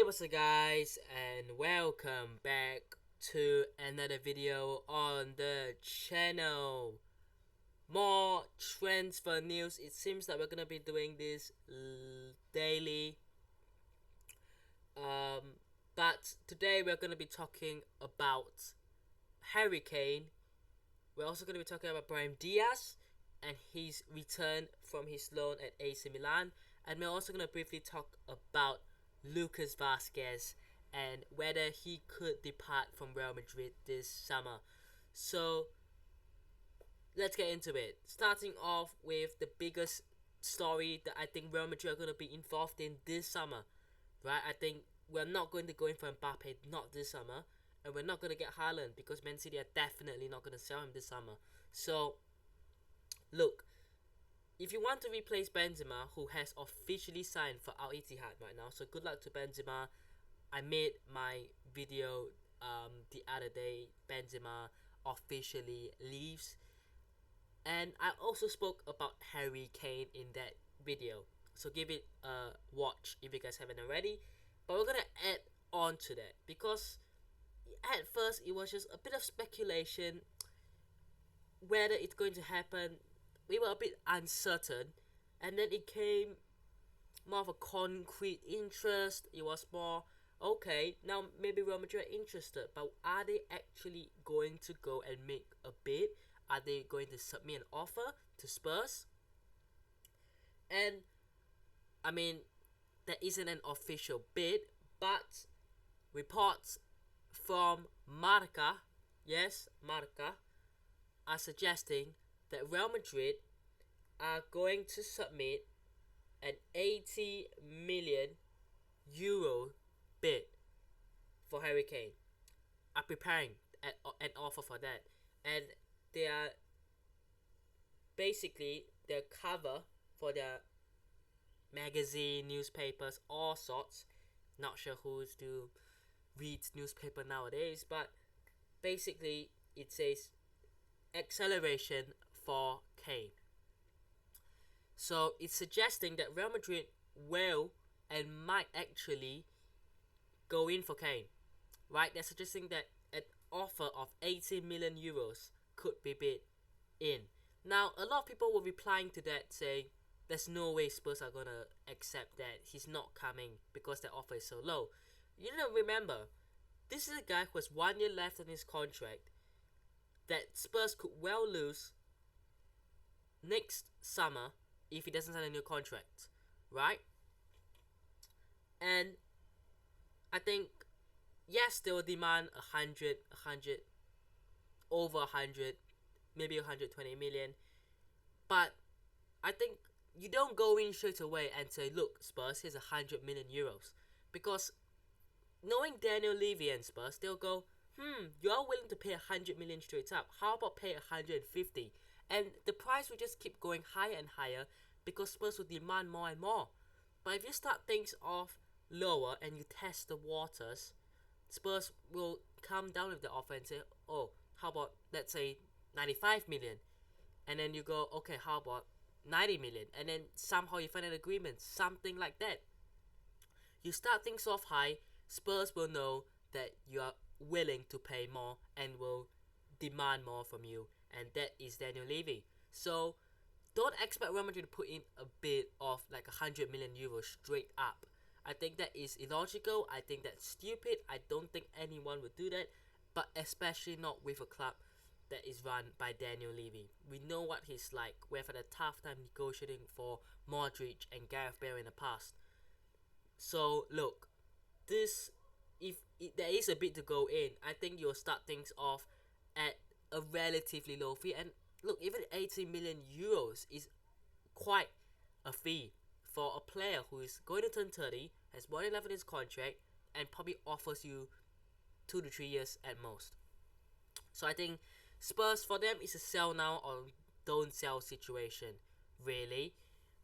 What's up guys, and welcome back to another video on the channel. More transfer news. It seems that we're gonna be doing this daily, but today we're gonna be talking about Harry Kane. We're also gonna be talking about Brahim Díaz and his return from his loan at AC Milan, and we're also gonna briefly talk about Lucas Vazquez and whether he could depart from Real Madrid this summer. So let's get into it. Starting off with the biggest story that I think Real Madrid are going to be involved in this summer, right? I think we're not going to go in for Mbappe, not this summer, and we're not going to get Haaland because Man City are definitely not going to sell him this summer. So look, if you want to replace Benzema, who has officially signed for Al Ittihad right now, so good luck to Benzema. I made my video the other day. Benzema officially leaves, and I also spoke about Harry Kane in that video. So give it a watch if you guys haven't already. But we're gonna add on to that because at first it was just a bit of speculation whether it's going to happen. We were a bit uncertain, and then it came more of a concrete interest. It was more, okay, now maybe Real Madrid are interested, but are they actually going to go and make a bid? Are they going to submit an offer to Spurs? And I mean, there isn't an official bid, but reports from Marca, yes, Marca, are suggesting that Real Madrid are going to submit an 80 million euro bid for Harry Kane. Are preparing an offer for that, and they are basically their cover for their magazine, newspapers, all sorts. Not sure who still reads newspaper nowadays, but basically it says acceleration for Kane. So it's suggesting that Real Madrid will and might actually go in for Kane, right? They're suggesting that an offer of 80 million euros could be bid in. Now, a lot of people were replying to that saying, there's no way Spurs are gonna accept that. He's not coming because their offer is so low. You know, remember, this is a guy who has 1 year left on his contract that Spurs could well lose next summer if he doesn't sign a new contract, right? And I think, yes, they will demand 100, over 100, maybe 120 million, but I think you don't go in straight away and say, look, Spurs, here's 100 million euros, because knowing Daniel Levy and Spurs, they'll go, you are willing to pay 100 million straight up. How about pay 150? And the price will just keep going higher and higher because Spurs will demand more and more. But if you start things off lower and you test the waters, Spurs will come down with the offer and say, oh, how about, let's say, 95 million? And then you go, okay, how about 90 million? And then somehow you find an agreement, something like that. You start things off high, Spurs will know that you are willing to pay more and will demand more from you, and that is Daniel Levy. So don't expect Real Madrid to put in a bid of like 100 million euros straight up. I think that is illogical. I think that's stupid. I don't think anyone would do that, but especially not with a club that is run by Daniel Levy. We know what he's like. We've had a tough time negotiating for Modric and Gareth Bale in the past. So look, this, if there is a bit to go in, I think you'll start things off at a relatively low fee. And look, even 80 million euros is quite a fee for a player who is going to turn 30, has 1 year left in his contract, and probably offers you 2 to 3 years at most. So I think Spurs, for them, is a sell now or don't sell situation, really.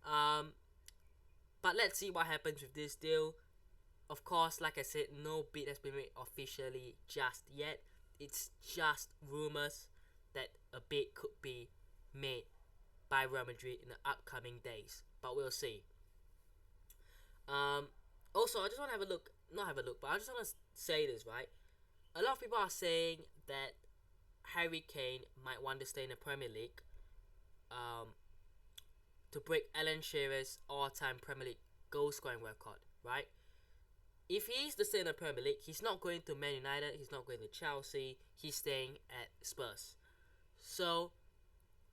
But let's see what happens with this deal. Of course, like I said, no bid has been made officially just yet. It's just rumors that a bid could be made by Real Madrid in the upcoming days. But we'll see. Also, I just want to have a look, not have a look, but I just want to say this, right? A lot of people are saying that Harry Kane might want to stay in the Premier League um, to break Alan Shearer's all-time Premier League goal scoring record, right? If he is to stay in the Premier League, he's not going to Man United, he's not going to Chelsea, he's staying at Spurs. So,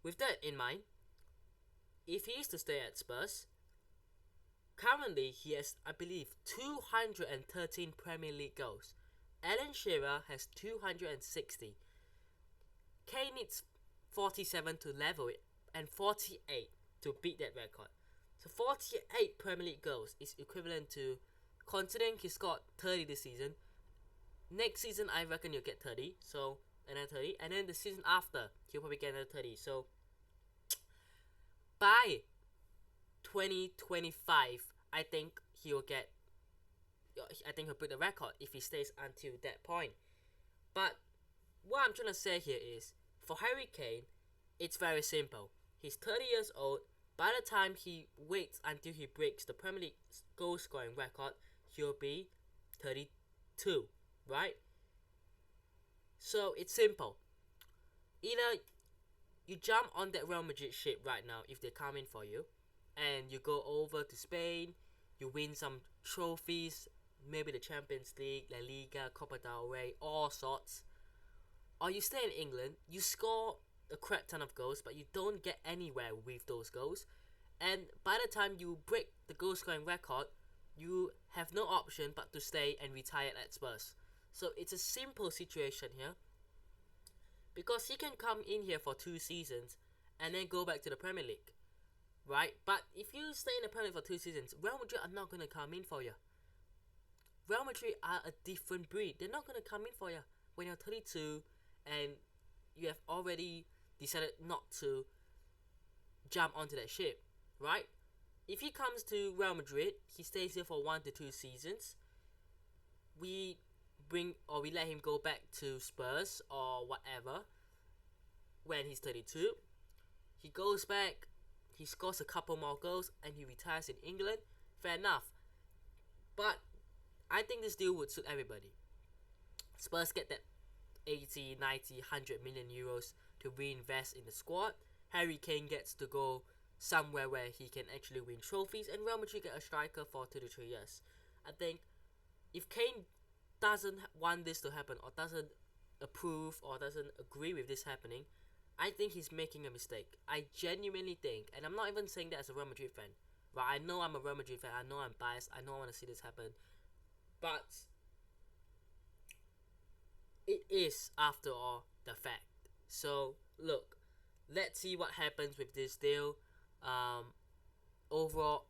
with that in mind, if he is to stay at Spurs, currently he has, I believe, 213 Premier League goals. Alan Shearer has 260. Kane needs 47 to level it and 48 to beat that record. So 48 Premier League goals is equivalent to, considering he scored 30 this season, next season I reckon you'll get 30, so another 30, and then the season after he'll probably get another 30. So by 2025, I think he'll break the record if he stays until that point. But what I'm trying to say here is, for Harry Kane, it's very simple. He's 30 years old. By the time he waits until he breaks the Premier League goal scoring record, he'll be 32, right? So it's simple. Either you jump on that Real Madrid ship right now if they come in for you, and you go over to Spain, you win some trophies, maybe the Champions League, La Liga, Copa del Rey, all sorts. Or you stay in England, you score a crap ton of goals, but you don't get anywhere with those goals. And by the time you break the goal scoring record, you have no option but to stay and retire at Spurs. So it's a simple situation here. Because he can come in here for 2 seasons and then go back to the Premier League. Right? But if you stay in the Premier League for 2 seasons, Real Madrid are not going to come in for you. Real Madrid are a different breed. They're not going to come in for you when you're 32 and you have already decided not to jump onto that ship, right? If he comes to Real Madrid, he stays here for 1 to 2 seasons. We let him go back to Spurs or whatever when he's 32. He goes back, he scores a couple more goals, and he retires in England. Fair enough. But I think this deal would suit everybody. Spurs get that 80, 90, 100 million euros to reinvest in the squad. Harry Kane gets to go somewhere where he can actually win trophies, and Real Madrid get a striker for 2 to 3 years. I think if Kane doesn't want this to happen, or doesn't approve, or doesn't agree with this happening, I think he's making a mistake. I genuinely think, and I'm not even saying that as a Real Madrid fan, but I know I'm a Real Madrid fan, I know I'm biased, I know I want to see this happen, but it is, after all, the fact. So, look, let's see what happens with this deal. Overall,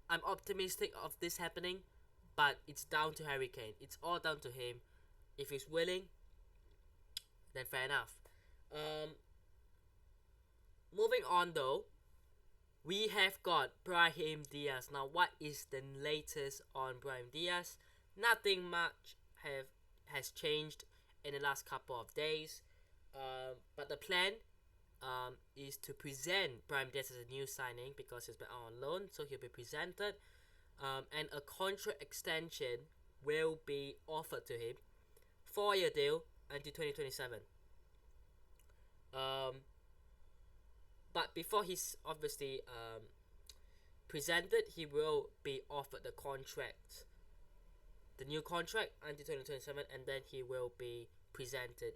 I'm optimistic of this happening, but it's down to Harry Kane. It's all down to him. If he's willing, then fair enough. Moving on though, we have got Brahim Díaz. Now, what is the latest on Brahim Díaz? Nothing much has changed in the last couple of days. But the plan is to present Brahim Díaz as a new signing because he's been on loan, so he'll be presented. And a contract extension will be offered to him. 4-year deal until 2027. But before he's obviously presented, he will be offered the contract, the new contract until 2027, and then he will be presented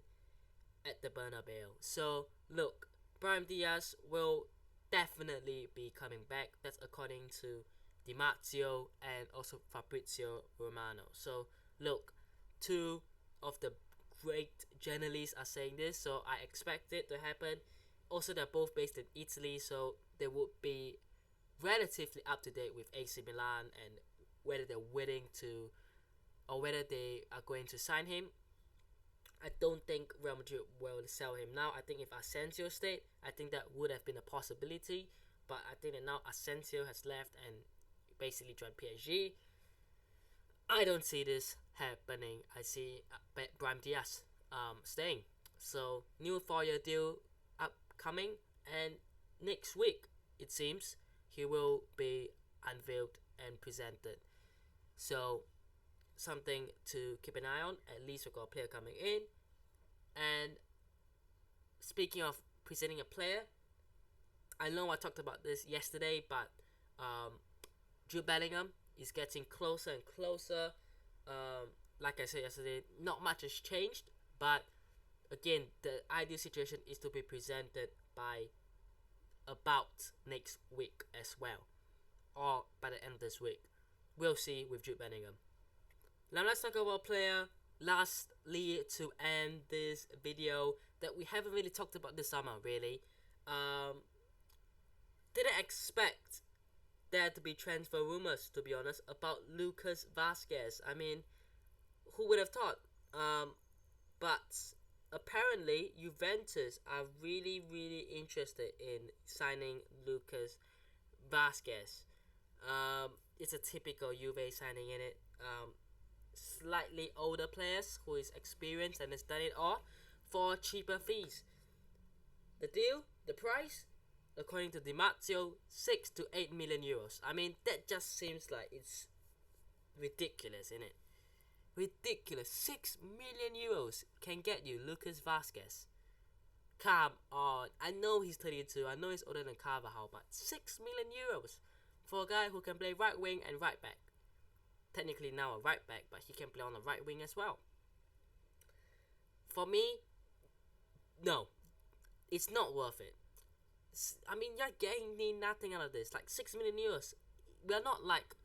at the Bernabeu. So look, Brahim Díaz will definitely be coming back. That's according to Di Marzio and also Fabrizio Romano. So look, 2 of the great journalists are saying this, so I expect it to happen. Also, they're both based in Italy, so they would be relatively up to date with AC Milan and whether they're willing to, or whether they are going to sign him. I don't think Real Madrid will sell him now. I think if Asensio stayed, I think that would have been a possibility. But I think that now Asensio has left and basically joined PSG. I don't see this happening. I see Brahim Díaz staying. So, new 4-year deal upcoming. And next week, it seems, he will be unveiled and presented. So something to keep an eye on. At least we've got a player coming in. And speaking of presenting a player, I know I talked about this yesterday, but Jude Bellingham is getting closer and closer. Like I said yesterday, not much has changed, but again, the ideal situation is to be presented by about next week as well, or by the end of this week. We'll see with Jude Bellingham. Now let's talk about a player lastly to end this video that we haven't really talked about this summer really. Didn't expect there to be transfer rumors, to be honest, about Lucas Vazquez. I mean, who would have thought? But apparently Juventus are really interested in signing Lucas Vazquez. It's a typical Juve signing in it. Slightly older players who is experienced and has done it all for cheaper fees. The deal, the price, according to Di Marzio, 6 to 8 million euros. I mean, that just seems like it's ridiculous, isn't it? Ridiculous. 6 million euros can get you Lucas Vazquez. Come on. I know he's 32. I know he's older than Carvajal, but 6 million euros for a guy who can play right wing and right back. Technically now a right back, but he can play on the right wing as well. For me, no. It's not worth it. I mean, you're getting nothing out of this. Like 6 million euros. We're not like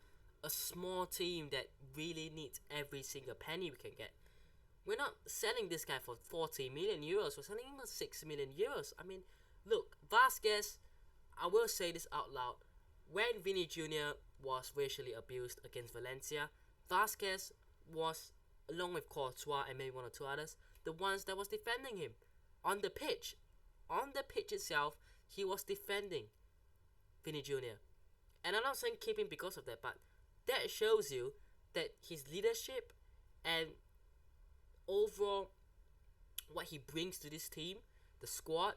a small team that really needs every single penny we can get. We're not selling this guy for 40 million euros. We're selling him for 6 million euros. I mean, look, Vázquez, I will say this out loud. When Vini Jr. was racially abused against Valencia, Vázquez was, along with Courtois and maybe one or two others, the ones that was defending him on the pitch. On the pitch itself, he was defending Vini Jr. And I'm not saying keep him because of that, but that shows you that his leadership and overall what he brings to this team, the squad,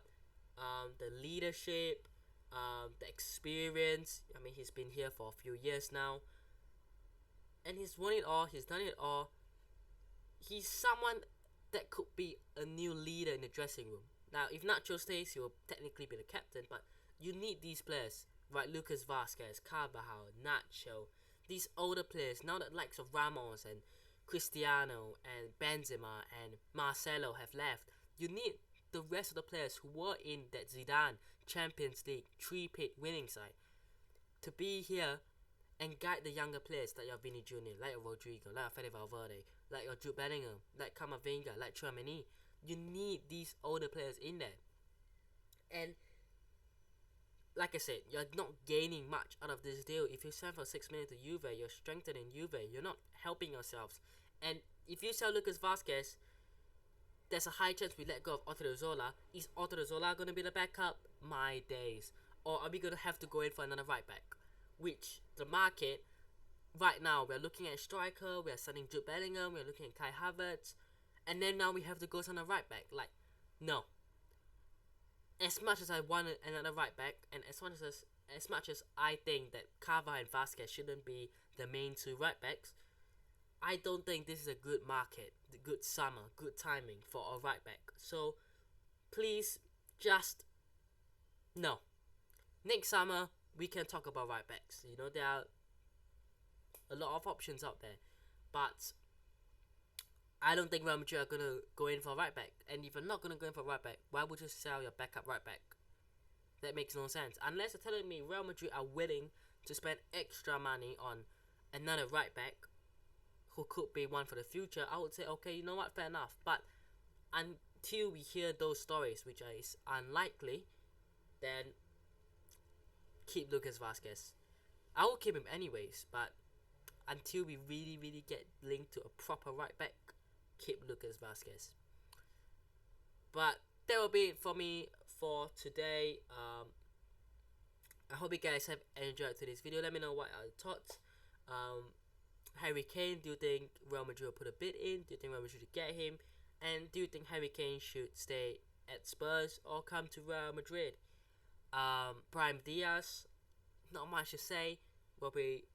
the leadership, the experience. I mean, he's been here for a few years now, and he's won it all. He's done it all. He's someone that could be a new leader in the dressing room. Now, if Nacho stays, he will technically be the captain, but you need these players, right? Lucas Vazquez, Carvajal, Nacho, these older players, now that likes of Ramos and Cristiano and Benzema and Marcelo have left. You need the rest of the players who were in that Zidane Champions League three-peat winning side to be here and guide the younger players like your Vini Jr., like your Rodrigo, like your Fede Valverde, like your Jude Bellingham, like Camavinga, like Tchouaméni. You need these older players in there. And like I said, you're not gaining much out of this deal. If you sign for 6 million to Juve, you're strengthening Juve. You're not helping yourselves. And if you sell Lucas Vazquez, there's a high chance we let go of Odriozola. Is Odriozola going to be the backup? My days. Or are we going to have to go in for another right back? Which, the market, right now, we're looking at striker, we're signing Jude Bellingham, we're looking at Kai Havertz, and then now we have to go on a right back. Like, no. As much as I wanted another right back, and as much as I think that Carvajal and Vázquez shouldn't be the main two right backs, I don't think this is a good market, the good summer, good timing for a right back. So, please, just, no. Next summer, we can talk about right backs. You know, there are a lot of options out there. But I don't think Real Madrid are going to go in for a right back. And if you're not going to go in for a right back, why would you sell your backup right back? That makes no sense. Unless you're telling me Real Madrid are willing to spend extra money on another right back who could be one for the future, I would say, okay, you know what, fair enough. But until we hear those stories, which is unlikely, then keep Lucas Vazquez. I will keep him anyways, but until we really get linked to a proper right back, keep Lucas Vazquez. But that will be it for me for today. I hope you guys have enjoyed today's video. Let me know what your thoughts. Harry Kane, do you think Real Madrid will put a bid in? Do you think Real Madrid should get him? And do you think Harry Kane should stay at Spurs or come to Real Madrid? Brahim Díaz, not much to say. Will be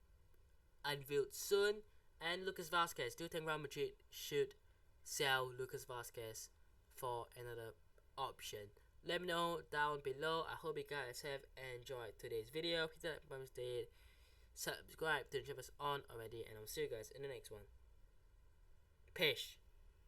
unveiled soon. And Lucas Vazquez. Do you think Real Madrid should sell Lucas Vazquez for another option? Let me know down below. I hope you guys have enjoyed today's video. Hit that button, subscribe to the channel on already, and I'll see you guys in the next one. Peace.